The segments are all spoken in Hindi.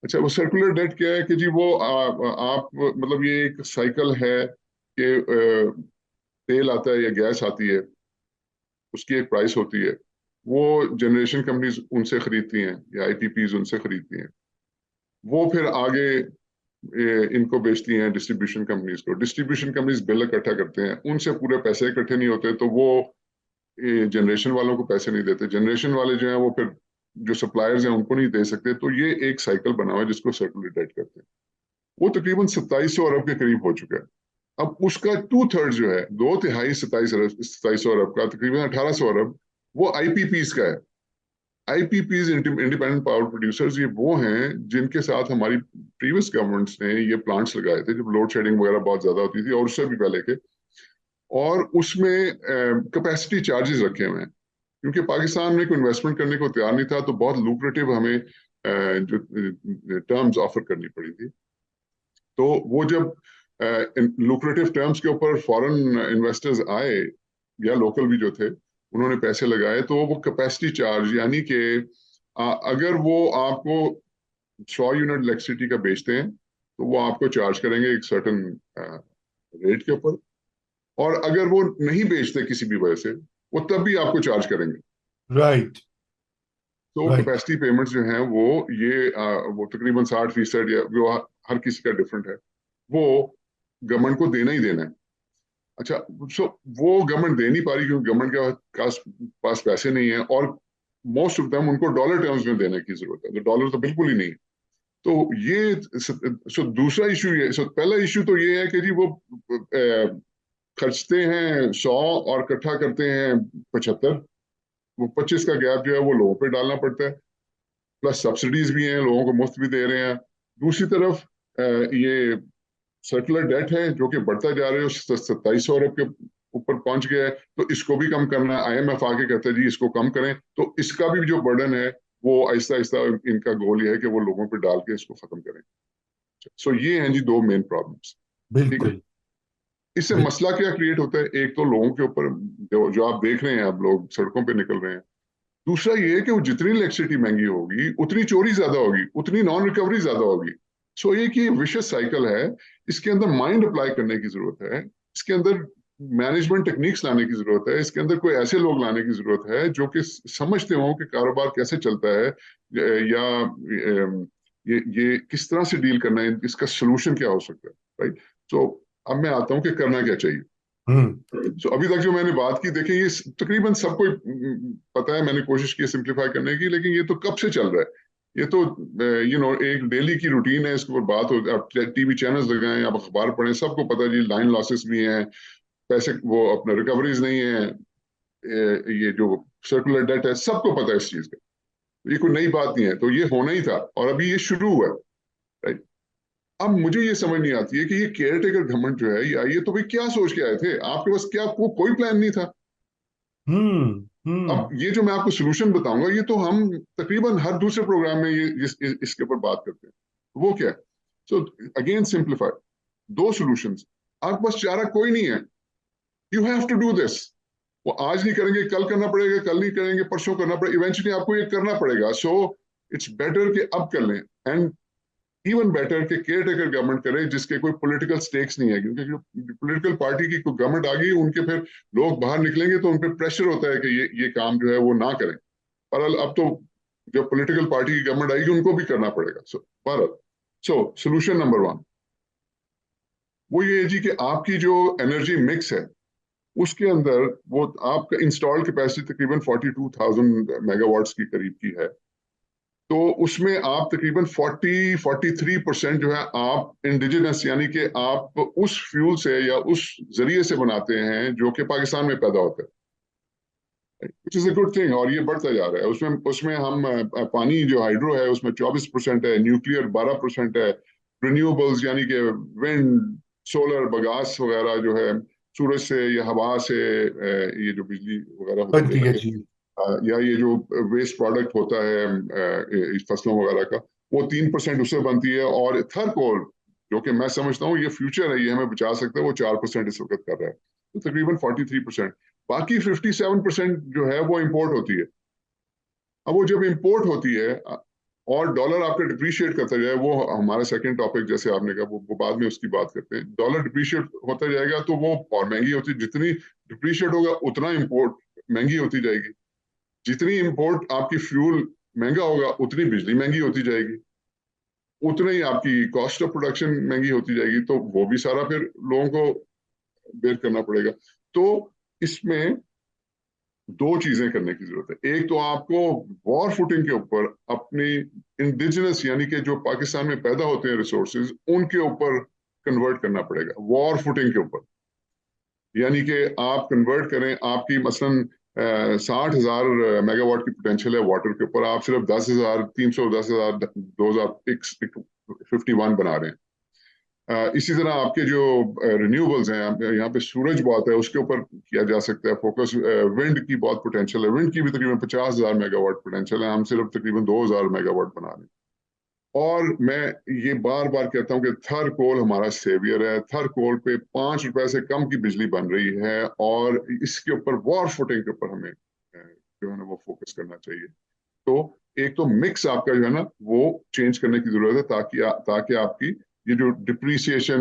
अच्छा, वो सर्कुलर डेट क्या है कि जी वो आप मतलब ये एक साइकिल है कि तेल आता है या गैस आती है, उसकी एक प्राइस होती है, वो जनरेशन कंपनीज उनसे खरीदती हैं या आईपीपीज उनसे खरीदती हैं। वो फिर आगे इनको बेचती हैं डिस्ट्रीब्यूशन कंपनीज को। डिस्ट्रीब्यूशन कंपनीज बिल इकट्ठा करते हैं, उनसे पूरे पैसे इकट्ठे नहीं होते, तो वो जनरेशन वालों को पैसे नहीं देते। जनरेशन वाले जो हैं वो फिर जो सप्लायर्स हैं उनको नहीं दे सकते। तो ये एक साइकिल बना हुआ है जिसको सर्कुलर डेट कहते हैं। वो तकरीबन 2700 अरब के करीब हो चुका है। अब उसका टू थर्ड जो है, दो तिहाई 2700 अरब का, तकरीबन 1800 अरब, वो आईपीपीज का है। आईपीपीज इंडिपेंडेंट पावर प्रोड्यूसर्स, ये वो हैं जिनके साथ हमारी प्रीवियस गवर्नमेंट्स ने ये प्लांट्स लगाए थे जब लोड शेडिंग वगैरह बहुत ज्यादा होती थी, और उससे भी पहले के। और उसमें कैपेसिटी चार्जेस रखे हुए हैं, क्योंकि पाकिस्तान में कोई इन्वेस्टमेंट करने को तैयार नहीं था, तो बहुत लुक्रेटिव हमें जो टर्म्स ऑफर करनी पड़ी थी। तो वो जब लुक्रेटिव टर्म्स के ऊपर फॉरेन इन्वेस्टर्स आए या लोकल भी जो थे, उन्होंने पैसे लगाए, तो वो कैपेसिटी चार्ज, यानी कि अगर वो आपको 100 यूनिट इलेक्ट्रिसिटी का बेचते हैं तो वो आपको चार्ज करेंगे एक सर्टन रेट के ऊपर। और अगर वो नहीं बेचते किसी भी वजह से, वो तब भी आपको चार्ज करेंगे। राइट। तो राइट। कैपेसिटी पेमेंट्स जो हैं वो ये वो तकरीबन 60% या वो हर किसी का डिफरेंट है, वो गवर्नमेंट को देना ही देना है। अच्छा, सो वो गवर्नमेंट दे नहीं पा रही क्योंकि गवर्नमेंट के पास पैसे नहीं है, और मोस्ट ऑफ देम उनको डॉलर टर्म्स में देने की जरूरत है, तो डॉलर तो बिल्कुल ही नहीं है। तो ये सो दूसरा इशू ये, सो पहला इशू तो ये है कि जी वो खर्चते हैं 100 और इकट्ठा करते हैं 75। वो 25 का गैप जो है वो लोगों पे डालना पड़ता है। प्लस सब्सिडीज भी हैं, लोगों को मुफ्त भी दे रहे हैं। दूसरी तरफ ये सर्कुलर डेट है जो कि बढ़ता जा रहा है, 2700 अरब के ऊपर पहुंच गया है। तो इसको भी कम करना है। आईएमएफ आके कहता है जी इसको कम करें, तो इसका भी जो बर्डन है वो आहिस्ता आहिस्ता इनका गोल ये है कि वो लोगों पे डाल के इसको खत्म करें। सो ये हैं जी दो मेन प्रॉब्लम्स। ठीक है। बिल्कुल। इससे बिल्कुल। मसला क्या क्रिएट होता है, एक तो लोगों के ऊपर जो आप देख रहे हैं, अब लोग सड़कों पे निकल रहे हैं। दूसरा ये है कि वो जितनी इलेक्ट्रिसिटी महंगी होगी उतनी चोरी ज्यादा होगी, उतनी नॉन रिकवरी ज्यादा होगी। सो ये कि विशेष साइकिल है। इसके अंदर माइंड अप्लाई करने की जरूरत है, इसके अंदर मैनेजमेंट टेक्निक्स लाने की जरूरत है, इसके अंदर कोई ऐसे लोग लाने की जरूरत है जो कि समझते हो कि कारोबार कैसे चलता है, या ये किस तरह से डील करना है, इसका सोल्यूशन क्या हो सकता है। राइट। तो अब मैं आता हूँ कि करना क्या चाहिए। हम्म। सो अभी तक जो मैंने बात की, देखिए ये तकरीबन सबको पता है, मैंने कोशिश की सिंप्लीफाई करने की, लेकिन ये तो कब से चल रहा है। ये तो एक डेली की रूटीन है, इसके ऊपर बात हो, आप टीवी चैनल्स लगाएं, आप अखबार पढ़ें, सबको पता है जी लाइन लॉसेस भी हैं, पैसे वो अपने रिकवरीज नहीं है, ये जो सर्कुलर डेट है, सबको पता है इस चीज का। ये कोई नई बात नहीं है, तो ये होना ही था और अभी ये शुरू हुआ है। राइट। अब मुझे ये समझ नहीं आती है कि ये केयर टेकर गवर्नमेंट जो है, ये तो भाई क्या सोच के आए थे, आपके पास क्या कोई प्लान नहीं था। हम्म। अब हम्म। ये जो मैं आपको सोल्यूशन बताऊंगा, ये तो हम तकरीबन हर दूसरे प्रोग्राम में इसके ऊपर बात करते हैं। वो क्या है? सो अगेन सिंप्लीफाई, दो सॉल्यूशंस। आपके पास चारा कोई नहीं है, you have to do this. वो आज नहीं करेंगे, कल करना पड़ेगा, कल नहीं करेंगे, परसों करना पड़ेगा, इवेंचुअली आपको ये करना पड़ेगा। सो इट्स बेटर कि अब कर लें, एंड इवन बेटर कि केयर टेकर गवर्नमेंट करे जिसके कोई पॉलिटिकल स्टेक्स नहीं है, क्योंकि जो पॉलिटिकल पार्टी की कोई गवर्नमेंट आ गई उनके फिर लोग बाहर निकलेंगे तो उन पर प्रेशर होता है कि ये काम जो है वो ना करें। पर अब तो जो पॉलिटिकल पार्टी की गवर्नमेंट आएगी उनको भी करना पड़ेगा। Bharat. So solution number one वो ये है जी कि आपकी जो एनर्जी मिक्स है उसके अंदर वो आपका इंस्टॉल्ड कैपेसिटी तकरीबन 42,000 मेगावाट्स की करीब की है। तो उसमें आप तकरीबन 43% जो है आप इंडिजिनस, यानी कि आप उस फ्यूल से या उस जरिए से बनाते हैं जो कि पाकिस्तान में पैदा होता है, which is a good thing. और ये बढ़ता जा रहा है। उसमें उसमें हम पानी जो हाइड्रो है उसमें 24% है, न्यूक्लियर 12% है, रिन्यूएबल्स यानी कि विंड, सोलर, बगास वगैरह जो है, सूरज से या हवा से ये जो बिजली वगैरह होती है बनती ना, है जी। या ये जो वेस्ट प्रोडक्ट होता है इस फसलों वगैरह का, वो 3% उससे बनती है। और थर्कोल जो कि मैं समझता हूँ ये फ्यूचर है, ये हमें बचा सकता है, वो 4% इस वक्त कर रहा है। तो तकरीबन 43%। बाकी 57% जो है वो इम्पोर्ट होती है। अब वो जब इम्पोर्ट होती है, और डॉलर आपका डिप्रिशिएट करता जाए, वो हमारा सेकंड टॉपिक जैसे आपने कहा, वो बाद में उसकी बात करते हैं। डॉलर डिप्रिशिएट होता जाएगा तो वो और महंगी होती, जितनी डिप्रिशिएट होगा उतना इंपोर्ट महंगी होती जाएगी, जितनी इंपोर्ट आपकी फ्यूल महंगा होगा उतनी बिजली महंगी होती जाएगी, उतना ही आपकी कॉस्ट ऑफ प्रोडक्शन महंगी होती जाएगी, तो वो भी सारा फिर लोगों को बेयर करना पड़ेगा। तो इसमें दो चीजें करने की जरूरत है। एक तो आपको वॉर फुटिंग के ऊपर अपनी इंडिजिनस यानी कि जो पाकिस्तान में पैदा होते हैं रिसोर्सेज, उनके ऊपर कन्वर्ट करना पड़ेगा, वॉर फुटिंग के ऊपर। यानी कि आप कन्वर्ट करें, आपकी मसलन 60,000 मेगावाट की पोटेंशियल है वाटर के ऊपर, आप सिर्फ 10,000, 300, 10,000, 2051 बना रहे हैं। इसी तरह आपके जो रिन्यूएबल्स हैं, यहाँ पे सूरज बहुत है, उसके ऊपर किया जा सकता है फोकस। विंड की बहुत पोटेंशियल है, विंड की भी तकरीबन 50,000 मेगावाट पोटेंशियल है, हम सिर्फ तकरीबन 2,000 मेगावाट बना रहे हैं। और मैं ये बार बार कहता हूँ कि थर कोल हमारा सेवियर है। थर कोल पे 5 रुपए से कम की बिजली बन रही है, और इसके ऊपर वॉर फुटिंग के ऊपर हमें जो है ना वो फोकस करना चाहिए। तो एक तो मिक्स आपका जो है ना वो चेंज करने की जरूरत है, ताकि आपकी ये जो डिप्रिसिएशन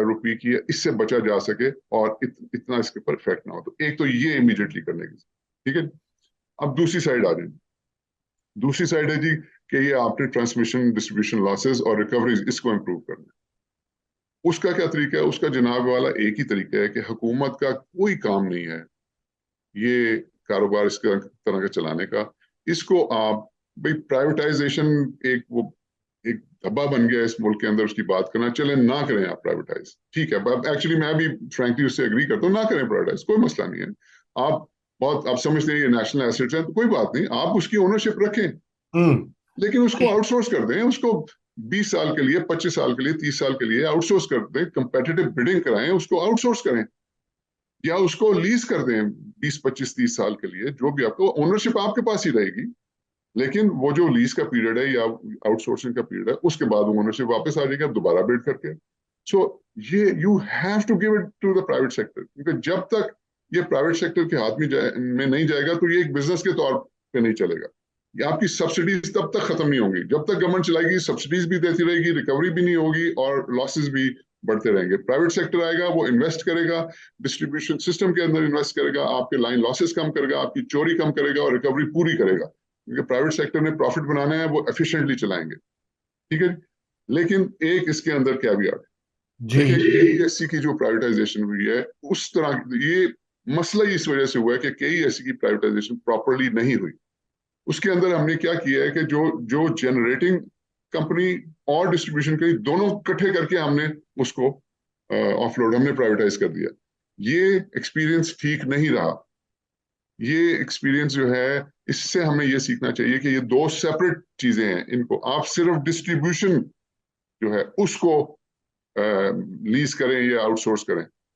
रुपये की है इससे बचा जा सके, और इतना इसके ऊपर इफेक्ट ना हो। तो एक तो ये इमीडिएटली करने की, ठीक है। अब दूसरी साइड आ जाए। दूसरी साइड है जी कि ये आपने ट्रांसमिशन डिस्ट्रीब्यूशन लॉसेस और रिकवरीज इसको इम्प्रूव करना है। उसका क्या तरीका है? उसका जनाब वाला एक ही तरीका है कि हुकूमत का कोई काम नहीं है ये कारोबार इसका तरह का चलाने का। इसको आप भाई प्राइवेटाइजेशन एक वो एक धब्बा बन गया इस मुल्क के अंदर, उसकी बात करना, चले ना करें आप प्राइवेटाइज, ठीक है। एक्चुअली मैं भी फ्रैंकली उससे एग्री करता हूँ, ना करें प्राइवेटाइज, कोई मसला नहीं है। आप बहुत आप समझते हैं ये नेशनल एसेट्स हैं तो कोई बात नहीं, आप उसकी ओनरशिप रखें, हम्म। लेकिन उसको आउटसोर्स कर दें। उसको 20 साल के लिए, 25 साल के लिए, 30 साल के लिए आउटसोर्स कर दें, कंपेटिटिव बिडिंग कराएं, उसको आउटसोर्स करें, या उसको लीज कर दें 20, 25, 30 साल के लिए, जो भी आपको ओनरशिप आपके पास ही रहेगी, लेकिन वो जो लीज का पीरियड है या आउटसोर्सिंग का पीरियड है उसके बाद वो ओनरशिप वापस आ जाएगी, आप दोबारा बिड करके। सो ये you have to give it to the private sector, क्योंकि जब तक ये प्राइवेट सेक्टर के हाथ में नहीं जाएगा तो ये एक बिजनेस के तौर पे नहीं चलेगा। ये आपकी सब्सिडीज तब तक खत्म नहीं होंगी, जब तक गवर्नमेंट चलाएगी सब्सिडीज भी देती रहेगी, रिकवरी भी नहीं होगी, और लॉसेस भी बढ़ते रहेंगे। प्राइवेट सेक्टर आएगा, वो इन्वेस्ट करेगा, डिस्ट्रीब्यूशन सिस्टम के अंदर इन्वेस्ट करेगा, आपके लाइन लॉसेस कम करेगा, आपकी चोरी कम करेगा, और रिकवरी पूरी करेगा, क्योंकि प्राइवेट सेक्टर ने प्रॉफिट बनाना है, वो एफिशिएंटली चलाएंगे, ठीक है। लेकिन एक इसके अंदर क्या भी आ जी। देखिए, केईएससी की जो प्राइवेटाइजेशन हुई है, उस तरह ये मसला इस वजह से हुआ है कि केईएससी की प्राइवेटाइजेशन प्रॉपरली नहीं हुई। उसके अंदर हमने क्या किया है कि जो जो जनरेटिंग कंपनी और डिस्ट्रीब्यूशन कंपनी दोनों इकट्ठे करके हमने उसको ऑफलोड, हमने प्राइवेटाइज कर दिया। ये एक्सपीरियंस ठीक नहीं रहा। ये एक्सपीरियंस जो है, इससे हमें ये सीखना चाहिए कि ये दो सेपरेट चीजें हैं, इनको आप सिर्फ डिस्ट्रीब्यूशन जो है उसको लीज करें या आउटसोर्स करें,